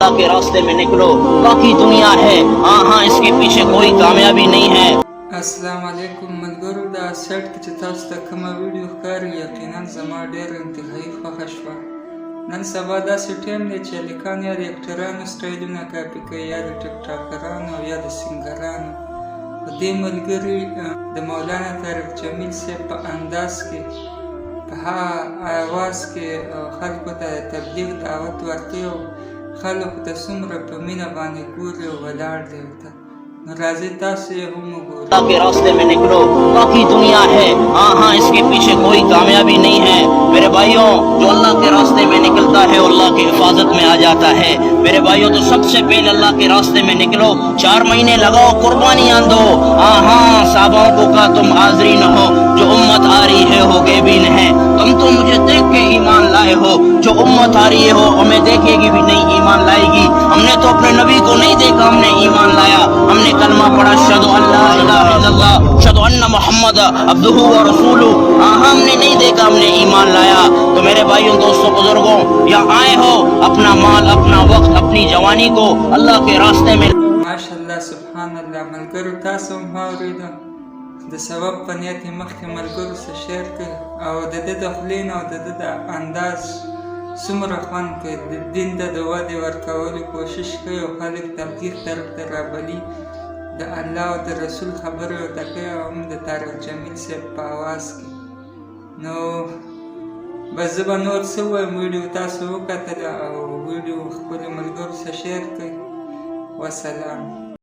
अल्लाह के रास्ते में निकलो, बाकी दुनिया है, हाँ इसके पीछे कोई कामयाबी नहीं है। अस्सलाम वालेकुम मलګرو دا سیټ کې چې تاسو ته کومه ویډیو ښکاري یقینا زما ډېر انتهایی خوښه شوه. نن سبا داسې ټیم دی چې هلکان یا د اکټرانو سټایلونه کاپي کوي یا د ټیک ټاکرانو او یا د سینګرانو. په دې ملګري د مولانا طارق جمیل صاحب په انداز کې په هغه آواز کې خلکو ته د تبلیغ دعوت ورکوي او خلکو ته څومره په مینه باندې ګوري او ولاړ دی ورته. अल्लाह के रास्ते में निकलो, बाकी दुनिया है, हाँ इसके पीछे कोई कामयाबी नहीं है। मेरे भाइयों, जो अल्लाह के रास्ते में निकलता है अल्लाह की हिफाजत में आ जाता है। मेरे भाइयों, तो सबसे पहले अल्लाह के रास्ते में निकलो, 4 महीने लगाओ, कुर्बानियां दो। हाँ साहबाओं को कहा तुम हाजिरी न हो, जो उम्मत आ रही है हो गेबीन है। तुम तो मुझे देख के ईमान लाए हो, जो उम्मत आ रही हो हमें देखेगी भी नहीं ईमान लाएगी। हमने तो अपने नबी को नहीं देखा, हमने ईमान लाया, हमने कलमा पढ़ा शहदु अल्ला इलाहा इल्लल्लाह शहदु अन्ना मुहम्मद अब्दुहु व रसूलुहु। हमने नहीं देखा, हमने ईमान लाया। तो मेरे भाइयों दोस्तों बुजुर्गों, यहाँ आए हो, अपना माल अपना वक्त अपनी जवानी को अल्लाह के रास्ते में माशाअल्लाह सुबहान अल्लाह. ملګرو تاسو هم واورېدو د ثواب په نیت یې مخکې ملګرو سره شیر کړ او د ده د خولې نه او د ده د انداز څومره خوند کوي. د دین ته د ودې ورکولو کوشش کوي او خلک تبلیغ طرف ته رابلي، د الله او د رسول خبرې ورته کوي او هم د طارق جمیل صاحب په اواز کې. نو بس زه به نور څه ووایم، ویډیو تاسو وکتله او ویډیو خپلو ملګرو سره شیر کړئ. وسلام.